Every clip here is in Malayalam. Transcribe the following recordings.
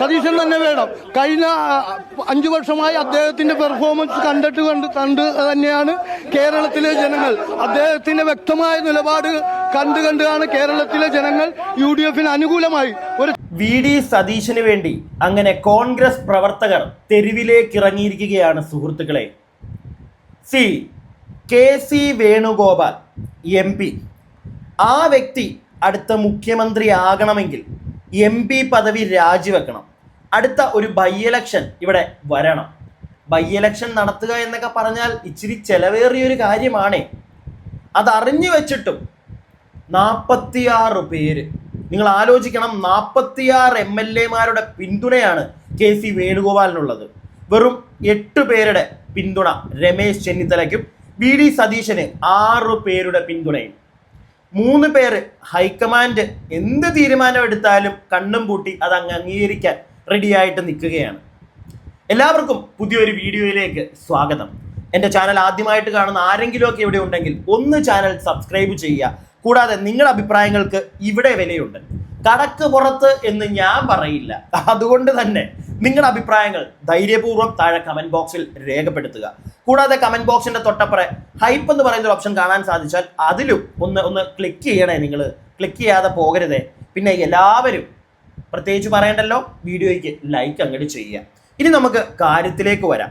സതീശൻ തന്നെ വേണം. കഴിഞ്ഞ 5 വർഷമായി അദ്ദേഹത്തിന്റെ പെർഫോമൻസ് കണ്ട് തന്നെയാണ് കേരളത്തിലെ ജനങ്ങൾ അദ്ദേഹത്തിന്റെ വ്യക്തമായ നിലപാട് കണ്ടാണ് കേരളത്തിലെ ജനങ്ങൾ UDF അനുകൂലമായി ഒരു VD സതീശന് വേണ്ടി അങ്ങനെ കോൺഗ്രസ് പ്രവർത്തകർ തെരുവിലേക്ക് ഇറങ്ങിയിരിക്കുകയാണ് സുഹൃത്തുക്കളെ. KC വേണുഗോപാൽ MP, ആ വ്യക്തി അടുത്ത മുഖ്യമന്ത്രി ആകണമെങ്കിൽ MP പദവി രാജിവെക്കണം. അടുത്ത ഒരു ബൈ ഇലക്ഷൻ ഇവിടെ വരണം. ബൈ ഇലക്ഷൻ നടത്തുക എന്നൊക്കെ പറഞ്ഞാൽ ഇച്ചിരി ചെലവേറിയൊരു കാര്യമാണ്. അതറിഞ്ഞു വെച്ചിട്ടും 46 പേര്, നിങ്ങൾ ആലോചിക്കണം, 46 MLA-മാരുടെ പിന്തുണയാണ് KC വേണുഗോപാലിനുള്ളത്. വെറും 8 പേരുടെ പിന്തുണ രമേശ് ചെന്നിത്തലയ്ക്കും VD സതീശന് 6 പേരുടെ പിന്തുണയും. 3 പേര് ഹൈക്കമാൻഡ് എന്ത് തീരുമാനം എടുത്താലും കണ്ണും പൂട്ടി അത് അങ്ങ് അംഗീകരിക്കാൻ റെഡിയായിട്ട് നിൽക്കുകയാണ്. എല്ലാവർക്കും പുതിയൊരു വീഡിയോയിലേക്ക് സ്വാഗതം. എൻ്റെ ചാനൽ ആദ്യമായിട്ട് കാണുന്ന ആരെങ്കിലുമൊക്കെ ഇവിടെ ഉണ്ടെങ്കിൽ ഒന്ന് ചാനൽ സബ്സ്ക്രൈബ് ചെയ്യുക. കൂടാതെ നിങ്ങളുടെ അഭിപ്രായങ്ങൾക്ക് ഇവിടെ വിലയുണ്ട്. കടക്ക് പുറത്ത് എന്ന് ഞാൻ പറയില്ല. അതുകൊണ്ട് തന്നെ നിങ്ങളുടെ അഭിപ്രായങ്ങൾ ധൈര്യപൂർവ്വം താഴെ കമന്റ് ബോക്സിൽ രേഖപ്പെടുത്തുക. കൂടാതെ കമന്റ് ബോക്സിന്റെ തൊട്ടപ്പുറം ഹൈപ്പ് എന്ന് പറയുന്ന ഒരു ഓപ്ഷൻ കാണാൻ സാധിച്ചാൽ അതിലും ഒന്ന് ക്ലിക്ക് ചെയ്യണേ. നിങ്ങൾ ക്ലിക്ക് ചെയ്യാതെ പോകരുതേ. പിന്നെ എല്ലാവരും പ്രത്യേകിച്ച് പറയണ്ടല്ലോ, വീഡിയോയ്ക്ക് ലൈക്ക് അങ്ങോട്ട് ചെയ്യുക. ഇനി നമുക്ക് കാര്യത്തിലേക്ക് വരാം.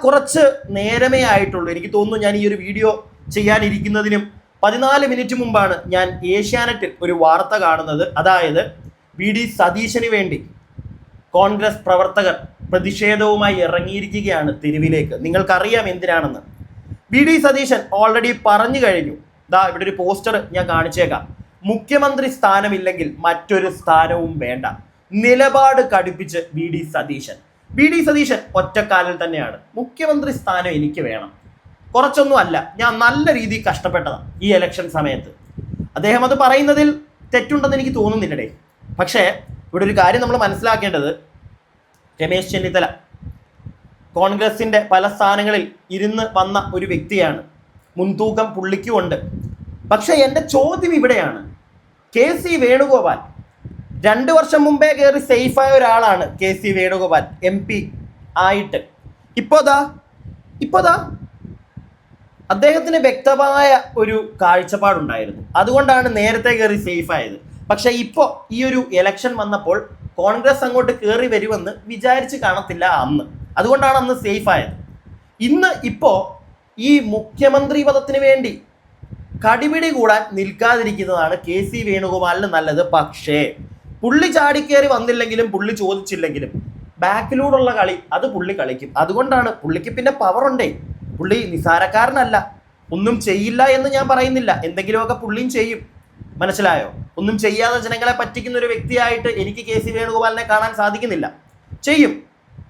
കുറച്ച് നേരമേ ആയിട്ടുള്ളൂ. എനിക്ക് തോന്നുന്നു ഞാൻ ഈ ഒരു വീഡിയോ ചെയ്യാനിരിക്കുന്നതിനും 14 മിനിറ്റ് മുമ്പാണ് ഞാൻ ഏഷ്യാനെറ്റിൽ ഒരു വാർത്ത കാണുന്നത്. അതായത് VD സതീശന് വേണ്ടി കോൺഗ്രസ് പ്രവർത്തകർ പ്രതിഷേധവുമായി ഇറങ്ങിയിരിക്കുകയാണ് തെരുവിലേക്ക്. നിങ്ങൾക്കറിയാം എന്തിനാണെന്ന്. VD സതീശൻ ഓൾറെഡി പറഞ്ഞു കഴിഞ്ഞു. ഇവിടെ ഒരു പോസ്റ്റർ ഞാൻ കാണിച്ചേക്കാം. മുഖ്യമന്ത്രി സ്ഥാനമില്ലെങ്കിൽ മറ്റൊരു സ്ഥാനവും വേണ്ട. നിലപാട് കടുപ്പിച്ച് VD സതീശൻ ഒറ്റക്കാലിൽ തന്നെയാണ്. മുഖ്യമന്ത്രി സ്ഥാനം എനിക്ക് വേണം, കുറച്ചൊന്നും അല്ല, ഞാൻ നല്ല രീതിയിൽ കഷ്ടപ്പെട്ടതാണ് ഈ ഇലക്ഷൻ സമയത്ത്. അദ്ദേഹം അത് പറയുന്നതിൽ തെറ്റുണ്ടെന്ന് എനിക്ക് തോന്നുന്നില്ലടേ. പക്ഷേ ഇവിടെ ഒരു കാര്യം നമ്മൾ മനസ്സിലാക്കേണ്ടത്, രമേശ് ചെന്നിത്തല കോൺഗ്രസിൻ്റെ പല സ്ഥാനങ്ങളിൽ ഇരുന്ന് വന്ന ഒരു വ്യക്തിയാണ്. മുൻതൂക്കം പുള്ളിക്കുമുണ്ട്. പക്ഷേ എൻ്റെ ചോദ്യം ഇവിടെയാണ്, KC വേണുഗോപാൽ 2 വർഷം മുമ്പേ കയറി സേഫായ ഒരാളാണ് KC വേണുഗോപാൽ MP ആയിട്ട്. ഇപ്പോതാ അദ്ദേഹത്തിന് വ്യക്തമായ ഒരു കാഴ്ചപ്പാടുണ്ടായിരുന്നു. അതുകൊണ്ടാണ് നേരത്തെ കയറി സേഫ് ആയത്. പക്ഷെ ഇപ്പോൾ ഈ ഒരു ഇലക്ഷൻ വന്നപ്പോൾ കോൺഗ്രസ് അങ്ങോട്ട് കയറി വരുമെന്ന് വിചാരിച്ച് കാണത്തില്ല അന്ന്. അതുകൊണ്ടാണ് അന്ന് സേഫ് ആയത്. ഇപ്പോൾ ഈ മുഖ്യമന്ത്രി പദത്തിന് വേണ്ടി കടിപിടി കൂടാൻ നിൽക്കാതിരിക്കുന്നതാണ് KC വേണുഗോപാലിന് നല്ലത്. പക്ഷേ പുള്ളി ചാടിക്കേറി വന്നില്ലെങ്കിലും പുള്ളി ചോദിച്ചില്ലെങ്കിലും ബാക്കിലൂടെയുള്ള കളി അത് പുള്ളി കളിക്കും. അതുകൊണ്ടാണ് പുള്ളിക്ക് പിന്നെ പവറുണ്ടേ. പുള്ളി നിസാരക്കാരനല്ല. ഒന്നും ചെയ്യില്ല എന്ന് ഞാൻ പറയുന്നില്ല, എന്തെങ്കിലുമൊക്കെ പുള്ളിയും ചെയ്യും. മനസ്സിലായോ? ഒന്നും ചെയ്യാതെ ജനങ്ങളെ പറ്റിക്കുന്ന ഒരു വ്യക്തിയായിട്ട് എനിക്ക് KC വേണുഗോപാലിനെ കാണാൻ സാധിക്കുന്നില്ല. ചെയ്യും.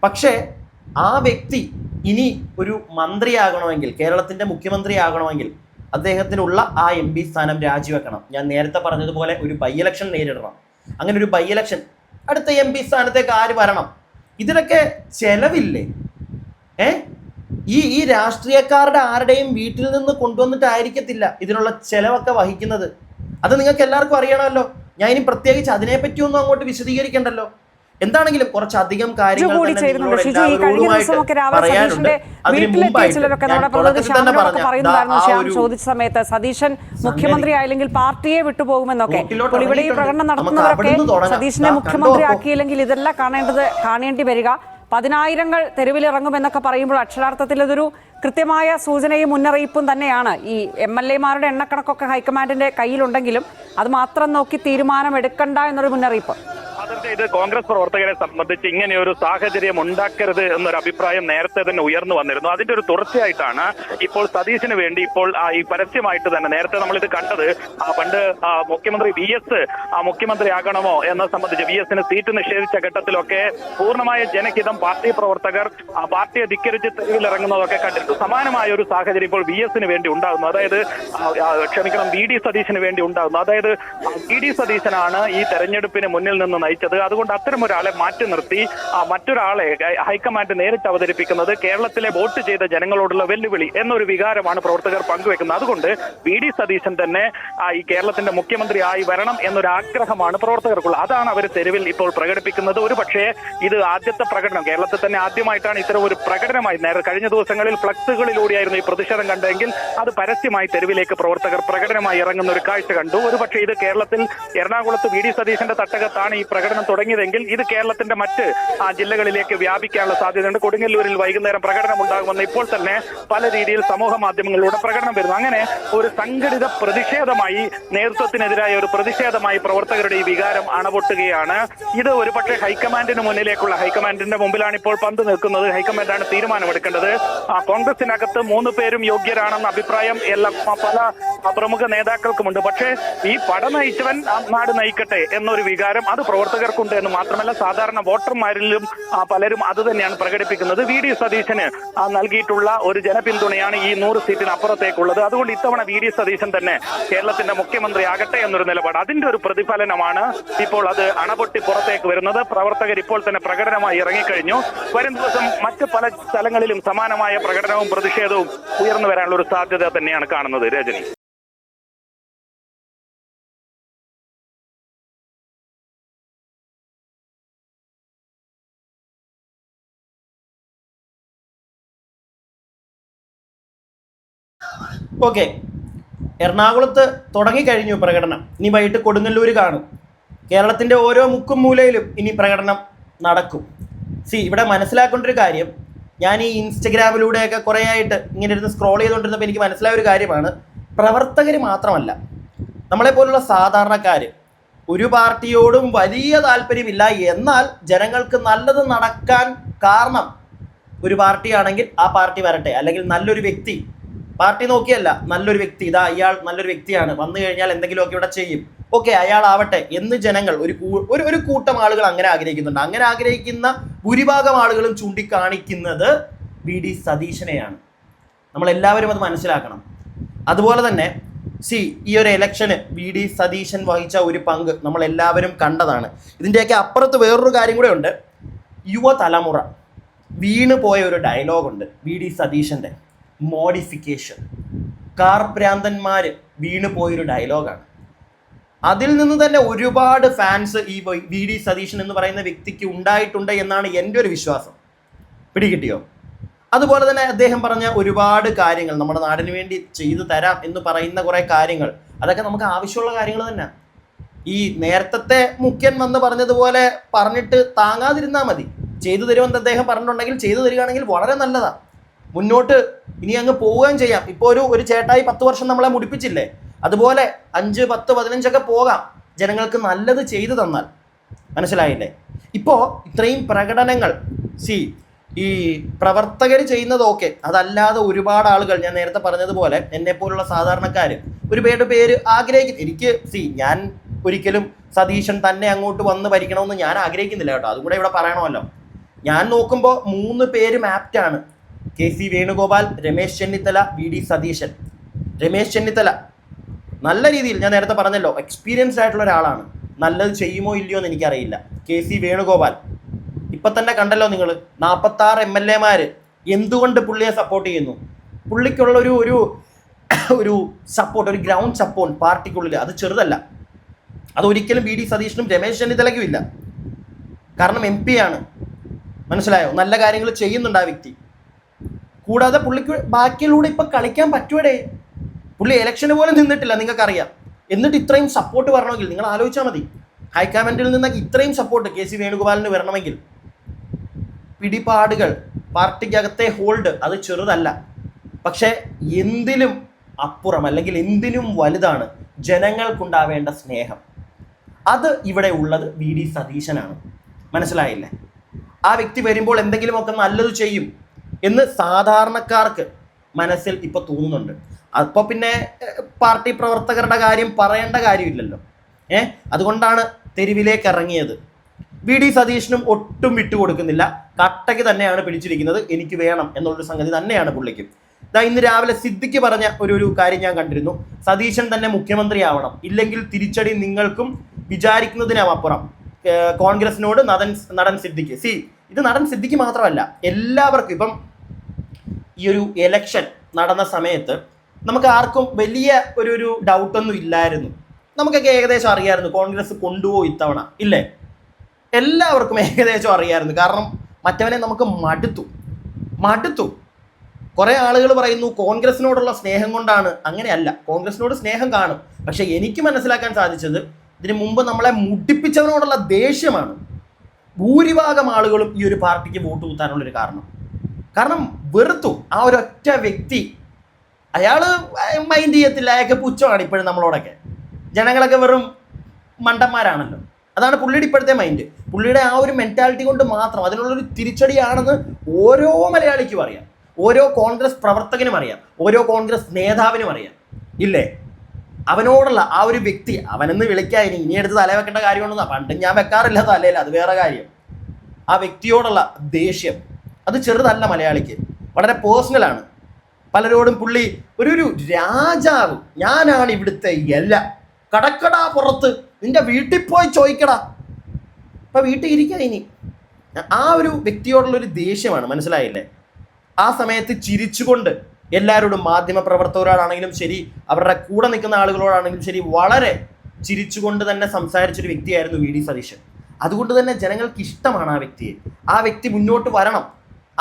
പക്ഷേ ആ വ്യക്തി ഇനി ഒരു മന്ത്രിയാകണമെങ്കിൽ, കേരളത്തിൻ്റെ മുഖ്യമന്ത്രിയാകണമെങ്കിൽ അദ്ദേഹത്തിനുള്ള ആ MP സ്ഥാനം രാജിവെക്കണം. ഞാൻ നേരത്തെ പറഞ്ഞതുപോലെ ഒരു ബൈ ഇലക്ഷൻ നേരിടണം. അങ്ങനെ ഒരു ബൈ ഇലക്ഷൻ അടുത്ത MP സ്ഥാനത്തേക്ക് ആര് വരണം? ഇതിനൊക്കെ ചെലവില്ലേ? ഈ രാഷ്ട്രീയക്കാരുടെ ആരുടെയും വീട്ടിൽ നിന്ന് കൊണ്ടുവന്നിട്ടായിരിക്കത്തില്ല ഇതിനുള്ള ചെലവൊക്കെ വഹിക്കുന്നത്. അത് നിങ്ങൾക്ക് എല്ലാവർക്കും അറിയണമല്ലോ. ഞാൻ ഇനി പ്രത്യേകിച്ച് അതിനെപ്പറ്റിയൊന്നും അങ്ങോട്ട് വിശദീകരിക്കണ്ടല്ലോ. എന്താണെങ്കിലും കുറച്ചധികം കാര്യങ്ങൾ ചോദിച്ച സമയത്ത് സതീശൻ മുഖ്യമന്ത്രി ആയില്ലെങ്കിൽ പാർട്ടിയെ വിട്ടുപോകുമെന്നൊക്കെ ഇവിടെ ഈ പ്രകടനം നടത്തുന്നവരൊക്കെ സതീശനെ മുഖ്യമന്ത്രി ആക്കിയില്ലെങ്കിൽ ഇതെല്ലാം കാണേണ്ടി വരിക. 10,000 തെരുവിലിറങ്ങുമെന്നൊക്കെ പറയുമ്പോൾ അക്ഷരാർത്ഥത്തിൽ ഇതൊരു കൃത്യമായ സൂചനയും മുന്നറിയിപ്പും തന്നെയാണ്. ഈ MLA-മാരുടെ എണ്ണക്കണക്കൊക്കെ ഹൈക്കമാൻഡിന്റെ കയ്യിലുണ്ടെങ്കിലും അത് മാത്രം നോക്കി തീരുമാനമെടുക്കണ്ട എന്നൊരു മുന്നറിയിപ്പ്. ഇത് കോൺഗ്രസ് പ്രവർത്തകരെ സംബന്ധിച്ച് ഇങ്ങനെ ഒരു സാഹചര്യം ഉണ്ടാക്കരുത് എന്നൊരു അഭിപ്രായം നേരത്തെ തന്നെ ഉയർന്നു വന്നിരുന്നു. അതിന്റെ ഒരു തുടർച്ചയായിട്ടാണ് ഇപ്പോൾ സതീശന് വേണ്ടി ഇപ്പോൾ ഈ പരസ്യമായിട്ട് തന്നെ നേരത്തെ നമ്മളിത് കണ്ടത്. പണ്ട് മുഖ്യമന്ത്രി VS മുഖ്യമന്ത്രിയാകണമോ എന്നെ സംബന്ധിച്ച് VS-ന് സീറ്റ് നിഷേധിച്ച ഘട്ടത്തിലൊക്കെ പൂർണ്ണമായ ജനഹിതം പാർട്ടി പ്രവർത്തകർ പാർട്ടിയെ ധിക്കരിച്ച് തെരുവിലിറങ്ങുന്നതൊക്കെ കണ്ടിരുന്നു. കണ്ടു. സമാനമായ ഒരു സാഹചര്യം ഇപ്പോൾ VS-ന് വേണ്ടി ഉണ്ടാകുന്നു. അതായത് ക്ഷമിക്കണം, VD സതീശന് വേണ്ടി ഉണ്ടാകുന്നു. അതായത് VD സതീശനാണ് ഈ തെരഞ്ഞെടുപ്പിന് മുന്നിൽ നിന്ന് നയിച്ചത്. അതുകൊണ്ട് അത്തരം ഒരാളെ മാറ്റി നിർത്തി മറ്റൊരാളെ ഹൈക്കമാൻഡ് നേരിട്ട് അവതരിപ്പിക്കുന്നത് കേരളത്തിലെ വോട്ട് ചെയ്ത ജനങ്ങളോടുള്ള വെല്ലുവിളി എന്നൊരു വികാരമാണ് പ്രവർത്തകർ പങ്കുവെക്കുന്നത്. അതുകൊണ്ട് VD സതീശൻ തന്നെ ഈ കേരളത്തിന്റെ മുഖ്യമന്ത്രിയായി വരണം എന്നൊരു ആഗ്രഹമാണ് പ്രവർത്തകർക്കുള്ളത്. അതാണ് അവർ തെരുവിൽ ഇപ്പോൾ പ്രകടിപ്പിക്കുന്നത്. ഒരു പക്ഷേ ഇത് ആദ്യത്തെ പ്രകടനം, കേരളത്തിൽ തന്നെ ആദ്യമായിട്ടാണ് ഇത്തരം ഒരു പ്രകടനമായി. കഴിഞ്ഞ ദിവസങ്ങളിൽ ഫ്ലക്സുകളിലൂടെയായിരുന്നു ഈ പ്രതിഷേധം കണ്ടെങ്കിൽ അത് പരസ്യമായി തെരുവിലേക്ക് പ്രവർത്തകർ പ്രകടനമായി ഇറങ്ങുന്ന ഒരു കാഴ്ച കണ്ടു. ഒരു പക്ഷേ ഇത് കേരളത്തിൽ എറണാകുളത്ത് VD സതീശന്റെ തട്ടകത്താണ് ഈ പ്രകടനം തുടങ്ങിയതെങ്കിൽ ഇത് കേരളത്തിന്റെ മറ്റ് ജില്ലകളിലേക്ക് വ്യാപിക്കാനുള്ള സാധ്യതയുണ്ട്. കൊടുങ്ങല്ലൂരിൽ വൈകുന്നേരം പ്രകടനം ഉണ്ടാകുമെന്ന് ഇപ്പോൾ തന്നെ പല രീതിയിൽ സമൂഹ മാധ്യമങ്ങളിലൂടെ പ്രകടനം വരുന്നു. അങ്ങനെ ഒരു സംഘടിത പ്രതിഷേധമായി, നേതൃത്വത്തിനെതിരായ ഒരു പ്രതിഷേധമായി പ്രവർത്തകരുടെ ഈ വികാരം അണപൊട്ടുകയാണ്. ഇത് ഒരുപക്ഷെ ഹൈക്കമാൻഡിന് മുന്നിലേക്കുള്ള, ഹൈക്കമാൻഡിന്റെ മുമ്പിലാണ് ഇപ്പോൾ പന്ത് നിൽക്കുന്നത്. ഹൈക്കമാൻഡാണ് തീരുമാനമെടുക്കേണ്ടത്. കോൺഗ്രസിനകത്ത് 3 പേരും യോഗ്യരാണെന്ന അഭിപ്രായം പല പ്രമുഖ നേതാക്കൾക്കുമുണ്ട്. പക്ഷേ ഈ പട നയിച്ചവൻ നാട് നയിക്കട്ടെ എന്നൊരു വികാരം അത് പ്രവർത്തകർക്കുണ്ട് എന്ന് മാത്രമല്ല സാധാരണ വോട്ടർമാരിലും പലരും അത് തന്നെയാണ് പ്രകടിപ്പിക്കുന്നത്. VD സതീശന് നൽകിയിട്ടുള്ള ഒരു ജനപിന്തുണയാണ് ഈ 100 സീറ്റിന് അപ്പുറത്തേക്കുള്ളത്. അതുകൊണ്ട് ഇത്തവണ VD സതീശൻ തന്നെ കേരളത്തിന്റെ മുഖ്യമന്ത്രി ആകട്ടെ എന്നൊരു നിലപാട്, അതിന്റെ ഒരു പ്രതിഫലനമാണ് ഇപ്പോൾ അത് അണപൊട്ടി പുറത്തേക്ക് വരുന്നത്. പ്രവർത്തകർ ഇപ്പോൾ തന്നെ പ്രകടനമായി ഇറങ്ങിക്കഴിഞ്ഞു. വരും ദിവസം മറ്റ് പല സ്ഥലങ്ങളിലും സമാനമായ പ്രകടനവും പ്രതിഷേധവും ഉയർന്നു വരാനുള്ള ഒരു സാധ്യത തന്നെയാണ് കാണുന്നത്. രജനി. ഓക്കെ, എറണാകുളത്ത് തുടങ്ങിക്കഴിഞ്ഞു പ്രകടനം. ഇനി വൈകിട്ട് കൊടുങ്ങല്ലൂർ കാണും. കേരളത്തിൻ്റെ ഓരോ മുക്കും മൂലയിലും ഇനി പ്രകടനം നടക്കും. ഇവിടെ മനസ്സിലാക്കേണ്ട ഒരു കാര്യം, ഞാൻ ഈ ഇൻസ്റ്റഗ്രാമിലൂടെയൊക്കെ കുറേ ആയിട്ട് ഇങ്ങനെ ഇരുന്ന് സ്ക്രോൾ ചെയ്തുകൊണ്ടിരുന്നപ്പോൾ എനിക്ക് മനസ്സിലായ ഒരു കാര്യമാണ്, പ്രവർത്തകർ മാത്രമല്ല, നമ്മളെപ്പോലുള്ള സാധാരണക്കാർ ഒരു പാർട്ടിയോടും വലിയ താല്പര്യമില്ല, എന്നാൽ ജനങ്ങൾക്ക് നല്ലത് നടക്കാൻ കാരണം ഒരു പാർട്ടിയാണെങ്കിൽ ആ പാർട്ടി വരട്ടെ, അല്ലെങ്കിൽ നല്ലൊരു വ്യക്തി, പാർട്ടി നോക്കിയല്ല, നല്ലൊരു വ്യക്തി, ഇതാ ഇയാൾ നല്ലൊരു വ്യക്തിയാണ്, വന്നു കഴിഞ്ഞാൽ എന്തെങ്കിലുമൊക്കെ ഇവിടെ ചെയ്യും, ഓക്കെ അയാളാവട്ടെ എന്ന് ജനങ്ങൾ ഒരു കൂട്ടം ആളുകൾ അങ്ങനെ ആഗ്രഹിക്കുന്നുണ്ട്. അങ്ങനെ ആഗ്രഹിക്കുന്ന ഭൂരിഭാഗം ആളുകളും ചൂണ്ടിക്കാണിക്കുന്നത് VD സതീശനെയാണ്. നമ്മളെല്ലാവരും അത് മനസ്സിലാക്കണം. അതുപോലെ തന്നെ ഈ ഒരു ഇലക്ഷന് VD സതീശൻ വഹിച്ച ഒരു പങ്ക് നമ്മളെല്ലാവരും കണ്ടതാണ്. ഇതിൻ്റെയൊക്കെ അപ്പുറത്ത് വേറൊരു കാര്യം കൂടെ ഉണ്ട്. യുവതലമുറ വീണ് പോയ ഒരു ഡയലോഗുണ്ട് VD സതീശൻ്റെ, മോഡിഫിക്കേഷൻ. കാർ ഭ്രാന്തന്മാർ വീണ് പോയൊരു ഡയലോഗാണ്. അതിൽ നിന്ന് തന്നെ ഒരുപാട് ഫാൻസ് ഈ VD സതീശൻ എന്ന് പറയുന്ന വ്യക്തിക്ക് ഉണ്ടായിട്ടുണ്ട് എന്നാണ് എൻ്റെ ഒരു വിശ്വാസം. പിടികിട്ടിയോ? അതുപോലെ തന്നെ അദ്ദേഹം പറഞ്ഞ ഒരുപാട് കാര്യങ്ങൾ, നമ്മുടെ നാടിന് വേണ്ടി ചെയ്തു തരാം എന്ന് പറയുന്ന കുറേ കാര്യങ്ങൾ, അതൊക്കെ നമുക്ക് ആവശ്യമുള്ള കാര്യങ്ങൾ തന്നെ. ഈ നേരത്തെ മുഖ്യൻ വന്ന് പറഞ്ഞതുപോലെ പറഞ്ഞിട്ട് താങ്ങാതിരുന്നാൽ മതി. ചെയ്തു തരുമെന്ന് അദ്ദേഹം പറഞ്ഞിട്ടുണ്ടെങ്കിൽ ചെയ്തു തരികയാണെങ്കിൽ വളരെ നല്ലതാണ്. മുന്നോട്ട് ഇനി അങ്ങ് പോവുകയും ചെയ്യാം. ഇപ്പോൾ ഒരു ചേട്ടായി 10 വർഷം നമ്മളെ മുടിപ്പിച്ചില്ലേ, അതുപോലെ 5, 10, 15 പോകാം, ജനങ്ങൾക്ക് നല്ലത് ചെയ്തു തന്നാൽ. മനസ്സിലായില്ലേ? ഇപ്പോൾ ഇത്രയും പ്രകടനങ്ങൾ ഈ പ്രവർത്തകർ ചെയ്യുന്നതൊക്കെ, അതല്ലാതെ ഒരുപാട് ആളുകൾ, ഞാൻ നേരത്തെ പറഞ്ഞതുപോലെ എന്നെപ്പോലുള്ള സാധാരണക്കാർ ഒരുപാട് പേര് ആഗ്രഹിക്കും. എനിക്ക് ഞാൻ ഒരിക്കലും സതീശൻ തന്നെ അങ്ങോട്ട് വന്ന് ഭരിക്കണമെന്ന് ഞാൻ ആഗ്രഹിക്കുന്നില്ല കേട്ടോ, അതും കൂടെ ഇവിടെ പറയണമല്ലോ. ഞാൻ നോക്കുമ്പോൾ 3 പേരും ആപ്റ്റാണ്. KC Venugopal, Ramesh Chennithala, VD Satheesan. രമേശ് ചെന്നിത്തല നല്ല രീതിയിൽ, ഞാൻ നേരത്തെ പറഞ്ഞല്ലോ, എക്സ്പീരിയൻസ്ഡ് ആയിട്ടുള്ള ഒരാളാണ്. നല്ലത് ചെയ്യുമോ ഇല്ലയോ എന്ന് എനിക്കറിയില്ല. KC വേണുഗോപാൽ ഇപ്പം തന്നെ കണ്ടല്ലോ നിങ്ങൾ, 46 MLA-മാർ എന്തുകൊണ്ട് പുള്ളിയെ സപ്പോർട്ട് ചെയ്യുന്നു. പുള്ളിക്കുള്ള ഒരു സപ്പോർട്ട്, ഒരു ഗ്രൗണ്ട് സപ്പോർട്ട് പാർട്ടിക്കുള്ളിൽ, അത് ചെറുതല്ല. അതൊരിക്കലും VD സതീശനും രമേശ് ചെന്നിത്തലയ്ക്കും ഇല്ല. കാരണം MP ആണ്. മനസ്സിലായോ? നല്ല കാര്യങ്ങൾ ചെയ്യുന്നുണ്ട് ആ വ്യക്തി. കൂടാതെ പുള്ളിക്ക് ബാക്കിയിലൂടെ ഇപ്പം കളിക്കാൻ പറ്റുവടേ. പുള്ളി ഇലക്ഷന് പോലും നിന്നിട്ടില്ല, നിങ്ങൾക്കറിയാം. എന്നിട്ട് ഇത്രയും സപ്പോർട്ട് വരണമെങ്കിൽ നിങ്ങൾ ആലോചിച്ചാൽ മതി. ഹൈക്കമാൻഡിൽ നിന്നൊക്കെ ഇത്രയും സപ്പോർട്ട് KC വേണുഗോപാലിന് വരണമെങ്കിൽ പിടിപാടുകൾ, പാർട്ടിക്കകത്തെ ഹോൾഡ്, അത് ചെറുതല്ല. പക്ഷേ എന്തിലും അപ്പുറം, അല്ലെങ്കിൽ എന്തിനും വലുതാണ് ജനങ്ങൾക്കുണ്ടാവേണ്ട സ്നേഹം. അത് ഇവിടെ ഉള്ളത് VD സതീശനാണ്. മനസ്സിലായില്ലേ? ആ വ്യക്തി വരുമ്പോൾ എന്തെങ്കിലുമൊക്കെ നല്ലത് ചെയ്യും എന്ന് സാധാരണക്കാർക്ക് മനസ്സിൽ ഇപ്പോൾ തോന്നുന്നുണ്ട്. അപ്പോൾ പിന്നെ പാർട്ടി പ്രവർത്തകരുടെ കാര്യം പറയേണ്ട കാര്യമില്ലല്ലോ. അതുകൊണ്ടാണ് തെരുവിലേക്ക് ഇറങ്ങിയത്. വി ഡി സതീശനും ഒട്ടും വിട്ടുകൊടുക്കുന്നില്ല. കട്ടയ്ക്ക് തന്നെയാണ് പിടിച്ചിരിക്കുന്നത്. എനിക്ക് വേണം എന്നുള്ളൊരു സംഗതി തന്നെയാണ് പുള്ളിക്ക്. ഇന്ന് രാവിലെ സിദ്ദിഖ് പറഞ്ഞ ഒരു കാര്യം ഞാൻ കണ്ടിരുന്നു. സതീശൻ തന്നെ മുഖ്യമന്ത്രിയാവണം, ഇല്ലെങ്കിൽ തിരിച്ചടി നിങ്ങൾക്കും വിചാരിക്കുന്നതിനപ്പുറം. കോൺഗ്രസിനോട് നടൻ സിദ്ദിഖ്. ഇത് നടൻ സിദ്ദിഖ് മാത്രമല്ല, എല്ലാവർക്കും. ഇപ്പം ഈ ഒരു എലക്ഷൻ നടന്ന സമയത്ത് നമുക്ക് ആർക്കും വലിയ ഒരു ഡൗട്ടൊന്നും ഇല്ലായിരുന്നു. നമുക്കൊക്കെ ഏകദേശം അറിയാമായിരുന്നു കോൺഗ്രസ് കൊണ്ടുപോകും ഇത്തവണ, ഇല്ലേ? എല്ലാവർക്കും ഏകദേശം അറിയാമായിരുന്നു. കാരണം മറ്റവനെ നമുക്ക് മടുത്തു. കുറേ ആളുകൾ പറയുന്നു കോൺഗ്രസിനോടുള്ള സ്നേഹം കൊണ്ടാണ്. അങ്ങനെയല്ല, കോൺഗ്രസിനോട് സ്നേഹം കാണും. പക്ഷെ എനിക്ക് മനസ്സിലാക്കാൻ സാധിച്ചത് ഇതിനു മുമ്പ് നമ്മളെ മുട്ടിപ്പിച്ചവനോടുള്ള ദേഷ്യമാണ് ഭൂരിഭാഗം ആളുകളും ഈ ഒരു പാർട്ടിക്ക് വോട്ട് കുത്താനുള്ളൊരു കാരണം വെറുത്തു. ആ ഒരൊറ്റ വ്യക്തി, അയാള് മൈൻഡ് ചെയ്യത്തില്ല, അയാൾക്ക് പുച്ഛമാണ് ഇപ്പോഴും നമ്മളോടൊക്കെ. ജനങ്ങളൊക്കെ വെറും മണ്ടന്മാരാണല്ലോ. അതാണ് പുള്ളിയുടെ ഇപ്പോഴത്തെ മൈൻഡ്. പുള്ളിയുടെ ആ ഒരു മെൻറ്റാലിറ്റി കൊണ്ട് മാത്രം അതിനുള്ളൊരു തിരിച്ചടിയാണെന്ന് ഓരോ മലയാളിക്കും അറിയാം, ഓരോ കോൺഗ്രസ് പ്രവർത്തകനും അറിയാം, ഓരോ കോൺഗ്രസ് നേതാവിനും അറിയാം, ഇല്ലേ? അവനോടുള്ള ആ ഒരു വ്യക്തി, അവനെന്ന് വിളിക്കാൻ ഇനി എടുത്ത് തല വെക്കേണ്ട കാര്യമുണ്ടെന്നാ. പണ്ട് ഞാൻ വെക്കാറില്ല തലയിൽ, അത് വേറെ കാര്യം. ആ വ്യക്തിയോടുള്ള ദേഷ്യം അത് ചെറുതല്ല മലയാളിക്ക്, വളരെ പേഴ്സണലാണ്. പലരോടും പുള്ളി ഒരു രാജാവ്, ഞാനാണ് ഇവിടുത്തെ എല്ലാം, കടക്കടാ പുറത്ത്, നിന്റെ വീട്ടിൽ പോയി ചോദിക്കടാ, ഇപ്പം വീട്ടിൽ ഇരിക്കുക ഇനി. ആ ഒരു വ്യക്തിയോടുള്ളൊരു ദേഷ്യമാണ്, മനസ്സിലായില്ലേ? ആ സമയത്ത് ചിരിച്ചുകൊണ്ട് എല്ലാവരോടും, മാധ്യമ പ്രവർത്തകരോടാണെങ്കിലും ശരി, അവരുടെ കൂടെ നിൽക്കുന്ന ആളുകളോടാണെങ്കിലും ശരി, വളരെ ചിരിച്ചുകൊണ്ട് തന്നെ സംസാരിച്ചൊരു വ്യക്തിയായിരുന്നു വി ഡി സതീശൻ. അതുകൊണ്ട് തന്നെ ജനങ്ങൾക്ക് ഇഷ്ടമാണ് ആ വ്യക്തിയെ. ആ വ്യക്തി മുന്നോട്ട് വരണം,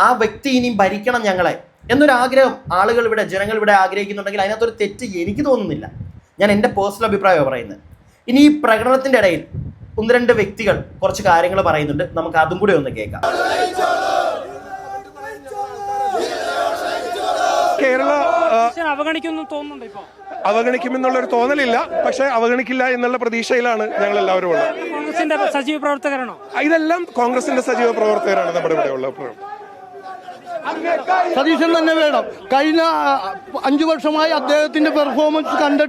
ആ വ്യക്തി ഇനിയും ഭരിക്കണം ഞങ്ങളെ എന്നൊരാഗ്രഹം ജനങ്ങൾ ഇവിടെ ആഗ്രഹിക്കുന്നുണ്ടെങ്കിൽ അതിനകത്തൊരു തെറ്റ് എനിക്ക് തോന്നുന്നില്ല. ഞാൻ എൻ്റെ പേഴ്സണൽ അഭിപ്രായമാണ് പറയുന്നത്. ഇനി ഈ പ്രകടനത്തിൻ്റെ ഇടയിൽ ഒന്ന് രണ്ട് വ്യക്തികൾ കുറച്ച് കാര്യങ്ങൾ പറയുന്നുണ്ട്, നമുക്ക് അതും കൂടെ ഒന്ന് കേൾക്കാം. കേരള അവഗണിക്കുമെന്ന് തോന്നുന്നുണ്ട്. ഇപ്പോൾ അവഗണിക്കുമെന്നുള്ളൊരു തോന്നലില്ല, പക്ഷെ അവഗണിക്കില്ല എന്നുള്ള പ്രതീക്ഷയിലാണ് ഞങ്ങൾ എല്ലാവരും ഉള്ളത്. കോൺഗ്രസിന്റെ സജീവ പ്രവർത്തകരാണോ? ഇതെല്ലാം കോൺഗ്രസിന്റെ സജീവ പ്രവർത്തകരാണ് നമ്മുടെ ഇവിടെ ഉള്ള. സതീശൻ തന്നെ വേണം. കഴിഞ്ഞ 5 വർഷമായി അദ്ദേഹത്തിന്റെ പെർഫോമൻസ് കണ്ട്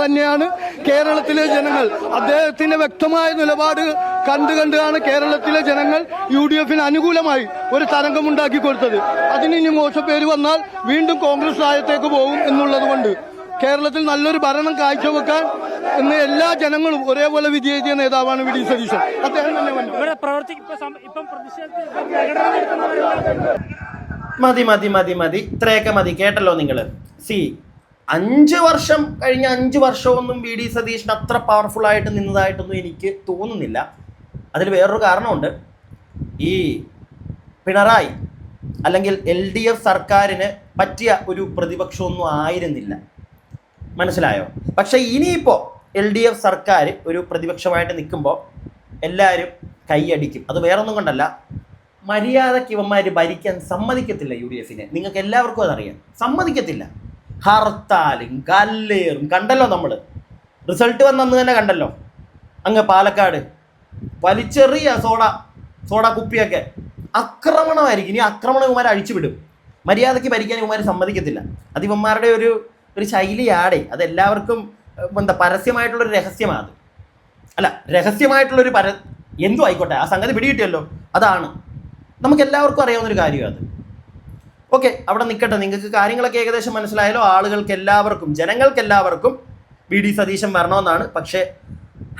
തന്നെയാണ് കേരളത്തിലെ ജനങ്ങൾ അദ്ദേഹത്തിന്റെ വ്യക്തമായ നിലപാട് കണ്ടാണ് കേരളത്തിലെ ജനങ്ങൾ UDF അനുകൂലമായി ഒരു തരംഗമുണ്ടാക്കി കൊടുത്തത്. അതിന് ഇനി മോശപ്പേര് വന്നാൽ വീണ്ടും കോൺഗ്രസ് സഹായത്തേക്ക് പോകും എന്നുള്ളത് കൊണ്ട് കേരളത്തിൽ നല്ലൊരു ഭരണം കാഴ്ചവെക്കാൻ ഇന്ന് എല്ലാ ജനങ്ങളും ഒരേപോലെ വിജയിച്ച നേതാവാണ് വി ഡി സതീശൻ. അദ്ദേഹം തന്നെ മതി ഇത്രയൊക്കെ മതി, കേട്ടല്ലോ നിങ്ങൾ. 5 വർഷം കഴിഞ്ഞ 5 വർഷമൊന്നും വി ഡി സതീശൻ അത്ര പവർഫുൾ ആയിട്ട് നിന്നതായിട്ടൊന്നും എനിക്ക് തോന്നുന്നില്ല. അതിൽ വേറൊരു കാരണമുണ്ട്. ഈ പിണറായി അല്ലെങ്കിൽ LDF സർക്കാരിന് പറ്റിയ ഒരു പ്രതിപക്ഷമൊന്നും ആയിരുന്നില്ല, മനസ്സിലായോ? പക്ഷെ ഇനിയിപ്പോൾ LDF സർക്കാർ ഒരു പ്രതിപക്ഷമായിട്ട് നിൽക്കുമ്പോൾ എല്ലാവരും കൈയടിക്കും. അത് വേറൊന്നും കൊണ്ടല്ല, മര്യാദയ്ക്ക് ഇവന്മാർ ഭരിക്കാൻ സമ്മതിക്കത്തില്ല UDFനെ. നിങ്ങൾക്ക് എല്ലാവർക്കും അതറിയാം, സമ്മതിക്കത്തില്ല. ഹർത്താലും കല്ലേറും കണ്ടല്ലോ നമ്മൾ. റിസൾട്ട് വന്നന്ന് തന്നെ കണ്ടല്ലോ. അങ്ങ് പാലക്കാട് വലിച്ചെറിയ സോഡ കുപ്പിയൊക്കെ ആക്രമണമായിരിക്കും. ഇനി ആക്രമണം ഇവന്മാരെ അഴിച്ചുവിടും. മര്യാദയ്ക്ക് ഭരിക്കാൻ ഇവന്മാർ സമ്മതിക്കത്തില്ല. അത് ഇവന്മാരുടെ ഒരു ശൈലിയാടെ. അതെല്ലാവർക്കും പരസ്യമായിട്ടുള്ളൊരു രഹസ്യമാണ്. അത് അല്ല, രഹസ്യമായിട്ടുള്ളൊരു എന്തും ആയിക്കോട്ടെ, ആ സംഗതി പിടികിട്ടിയല്ലോ. അതാണ് നമുക്ക് എല്ലാവർക്കും അറിയാവുന്നൊരു കാര്യമാണ് അത്. ഓക്കെ, അവിടെ നിൽക്കട്ടെ. നിങ്ങൾക്ക് കാര്യങ്ങളൊക്കെ ഏകദേശം മനസ്സിലായാലോ? ആളുകൾക്ക് എല്ലാവർക്കും, ജനങ്ങൾക്ക് എല്ലാവർക്കും വി ഡി സതീശൻ വരണമെന്നാണ്. പക്ഷേ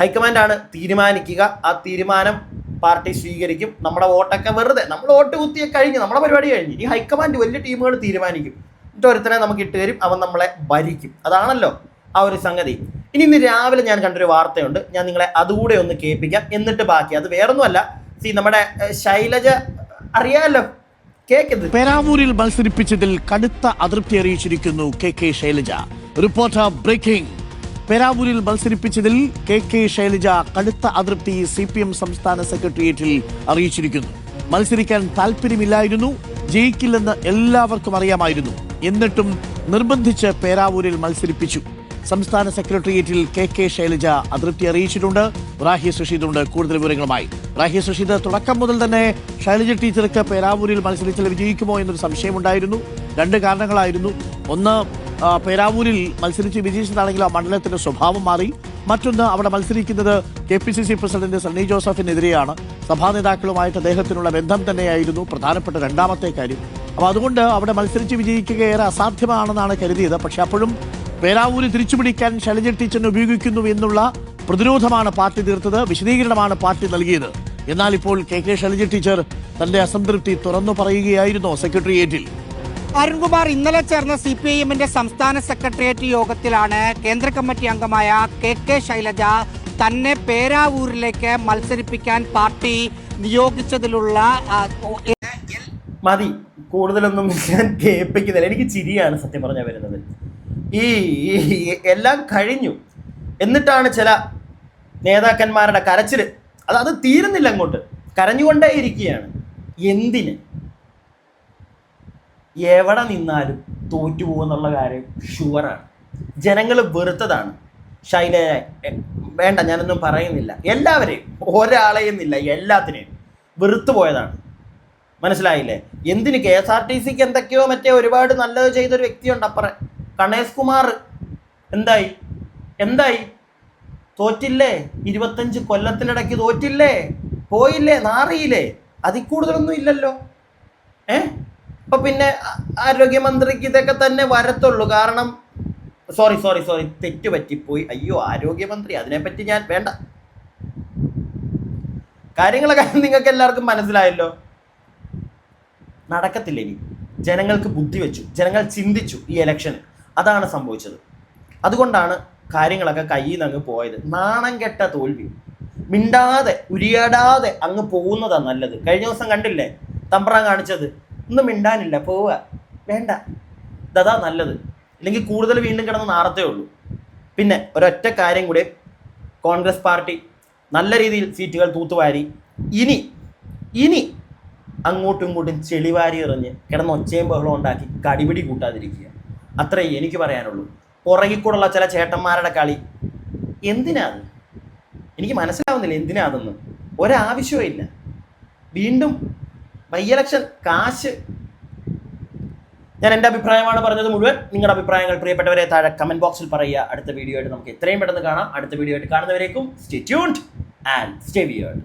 ഹൈക്കമാൻഡാണ് തീരുമാനിക്കുക. ആ തീരുമാനം പാർട്ടി സ്വീകരിക്കും. നമ്മുടെ വോട്ടൊക്കെ വെറുതെ, നമ്മൾ വോട്ട് കുത്തിയെ കഴിഞ്ഞ്, നമ്മുടെ പരിപാടി കഴിഞ്ഞ്. ഈ ഹൈക്കമാൻഡ് വലിയ ടീമുകൾ തീരുമാനിക്കും. ഒരുത്തനെ നമുക്ക് ഇട്ട് തരും, അവൻ നമ്മളെ ഭരിക്കും. അതാണല്ലോ ആ ഒരു സംഗതി. ഇന്ന് രാവിലെ ഞാൻ കണ്ടൊരു വാർത്തയുണ്ട്, ഞാൻ നിങ്ങളെ അതുകൂടെ ഒന്ന് കേൾപ്പിക്കാം. എന്നിട്ട് ബാക്കി, അത് വേറൊന്നുമല്ല, നമ്മുടെ ശൈലജ അറിയാമല്ലോ, കേൾക്കുന്നത്. പേരാവൂരിൽ മത്സരിപ്പിച്ചതിൽ കടുത്ത അതൃപ്തി അറിയിച്ചിരിക്കുന്നു KK ശൈലജ. Reporter breaking. പേരാവൂരിൽ മത്സരിപ്പിച്ചതിൽ KK ശൈലജ കടുത്ത അതൃപ്തി CPM സംസ്ഥാന സെക്രട്ടേറിയറ്റിൽ അറിയിച്ചിരിക്കുന്നു. മത്സരിക്കാൻ താല്പര്യമില്ലായിരുന്നു, ജയിക്കില്ലെന്ന് എല്ലാവർക്കും അറിയാമായിരുന്നു. എന്നിട്ടും നിർബന്ധിച്ച് പേരാവൂരിൽ മത്സരിപ്പിച്ചു. സംസ്ഥാന സെക്രട്ടേറിയറ്റിൽ KK ശൈലജ അതൃപ്തി അറിയിച്ചിട്ടുണ്ട്. റാഹി സുഷീദുണ്ട് കൂടുതൽ വിവരങ്ങളുമായി. റാഹി സുഷീദ്, തുടക്കം മുതൽ തന്നെ ശൈലജ ടീച്ചർക്ക് പേരാവൂരിൽ മത്സരിച്ചാൽ വിജയിക്കുമോ എന്നൊരു സംശയമുണ്ടായിരുന്നു. 2 കാരണങ്ങളായിരുന്നു. ഒന്ന്, പേരാവൂരിൽ മത്സരിച്ച് വിജയിച്ചതാണെങ്കിൽ ആ മണ്ഡലത്തിന്റെ സ്വഭാവം മാറി. മറ്റൊന്ന് അവിടെ മത്സരിക്കുന്നത് KPCC പ്രസിഡന്റ് സണ്ണി ജോസഫിനെതിരെയാണ്. സഭാ നേതാക്കളുമായിട്ട് അദ്ദേഹത്തിനുള്ള ബന്ധം തന്നെയായിരുന്നു പ്രധാനപ്പെട്ട രണ്ടാമത്തെ കാര്യം. അപ്പോൾ അതുകൊണ്ട് അവിടെ മത്സരിച്ച് വിജയിക്കുക ഏറെ അസാധ്യമാണെന്നാണ് കരുതിയത്. പക്ഷെ അപ്പോഴും പേരാവൂര് തിരിച്ചുപിടിക്കാൻ ശൈലജ ടീച്ചറിനെ ഉപയോഗിക്കുന്നു എന്നുള്ള പ്രതിരോധമാണ് പാർട്ടി തീർത്തത്, വിശദീകരണമാണ് പാർട്ടി നൽകിയത്. എന്നാൽ ഇപ്പോൾ KK ശൈലജ ടീച്ചർ തന്റെ അസംതൃപ്തി തുറന്നു പറയുകയായിരുന്നു സെക്രട്ടേറിയറ്റിൽ. അരുൺകുമാർ, ഇന്നലെ ചേർന്ന CPIMന്റെ സംസ്ഥാന സെക്രട്ടേറിയറ്റ് യോഗത്തിലാണ് കേന്ദ്ര കമ്മിറ്റി അംഗമായ KK ശൈലജ തന്നെ പേരാവൂരിലേക്ക് മത്സരിപ്പിക്കാൻ പാർട്ടി നിയോഗിച്ചതിലുള്ള മതി, കൂടുതലൊന്നും ഞാൻ കേൾപ്പിക്കുന്നില്ല. എനിക്ക് ചിരിയാണ് സത്യം പറഞ്ഞാൽ വരുന്നത്. ഈ എല്ലാം കഴിഞ്ഞു എന്നിട്ടാണ് ചില നേതാക്കന്മാരുടെ കരച്ചിൽ. അത് തീരുന്നില്ല, അങ്ങോട്ട് കരഞ്ഞുകൊണ്ടേ ഇരിക്കുകയാണ്. എന്തിന്? എവിടെ നിന്നാലും തോറ്റുപോകുന്നുള്ള കാര്യം ഷുവറാണ്. ജനങ്ങൾ വെറുത്തതാണ് ശൈലജ. വേണ്ട, ഞാനൊന്നും പറയുന്നില്ല. എല്ലാവരെയും, ഒരാളെയുന്നില്ല, എല്ലാത്തിനെയും വെറുത്തു പോയതാണ്. മനസ്സിലായില്ലേ? എന്തിന്? KSRTCക്ക് എന്തൊക്കെയോ മറ്റേ ഒരുപാട് നല്ലത് ചെയ്തൊരു വ്യക്തിയുണ്ട് അപ്പുറം, ഗണേഷ് കുമാർ. എന്തായി? തോറ്റില്ലേ? 25 കൊല്ലത്തിനിടയ്ക്ക് തോറ്റില്ലേ? പോയില്ലേ? നാറിയില്ലേ? അതിൽ കൂടുതലൊന്നും ഇല്ലല്ലോ. അപ്പൊ പിന്നെ ആരോഗ്യമന്ത്രിക്ക് ഇതൊക്കെ തന്നെ വരത്തുള്ളൂ. കാരണം സോറി തെറ്റുപറ്റിപ്പോയി. അയ്യോ, ആരോഗ്യമന്ത്രി, അതിനെപ്പറ്റി ഞാൻ വേണ്ട. കാര്യങ്ങളൊക്കെ നിങ്ങൾക്ക് എല്ലാവർക്കും മനസ്സിലായല്ലോ. നടക്കത്തില്ല ഇനി. ജനങ്ങൾക്ക് ബുദ്ധി വെച്ചു, ജനങ്ങൾ ചിന്തിച്ചു ഈ ഇലക്ഷന്. അതാണ് സംഭവിച്ചത്. അതുകൊണ്ടാണ് കാര്യങ്ങളൊക്കെ കയ്യിൽ നിന്ന് അങ്ങ് പോയത്. നാണം കെട്ട തോൽവി. മിണ്ടാതെ ഉരിയാടാതെ അങ്ങ് പോകുന്നതാണ് നല്ലത്. കഴിഞ്ഞ ദിവസം കണ്ടില്ലേ തമ്പ്രാൻ കാണിച്ചത്? ഒന്നും മിണ്ടാനില്ല, പോവുക, വേണ്ട. ഇതാ നല്ലത്. ഇല്ലെങ്കിൽ കൂടുതൽ വീണ്ടും കിടന്ന് നാറത്തേ ഉള്ളൂ. പിന്നെ ഒരൊറ്റ കാര്യം കൂടെ, കോൺഗ്രസ് പാർട്ടി നല്ല രീതിയിൽ സീറ്റുകൾ തൂത്തുവാരി ഇനി അങ്ങോട്ടും ഇങ്ങോട്ടും ചെളിവാരി എറിഞ്ഞ് കിടന്ന് ഒച്ചയും ബഹളം ഉണ്ടാക്കി കടിപിടി കൂട്ടാതിരിക്കുക. അത്രേ എനിക്ക് പറയാനുള്ളൂ. പുറകിക്കൂടുള്ള ചില ചേട്ടന്മാരുടെ കളി എന്തിനാ? എനിക്ക് മനസ്സിലാവുന്നില്ല എന്തിനാ അതൊന്നും. ഒരാവശ്യവും ഇല്ല. വീണ്ടും ബൈ ഇലക്ഷൻ കാശ്. ഞാൻ എൻ്റെ അഭിപ്രായമാണ് പറഞ്ഞത് മുഴുവൻ. നിങ്ങളുടെ അഭിപ്രായങ്ങൾ പ്രിയപ്പെട്ടവരെ താഴെ കമന്റ് ബോക്സിൽ പറയുക. അടുത്ത വീഡിയോ ആയിട്ട് നമുക്ക് എത്രയും പെട്ടെന്ന് കാണാം. അടുത്ത വീഡിയോ ആയിട്ട് കാണുന്നവരേക്കും stay tuned and stay weird.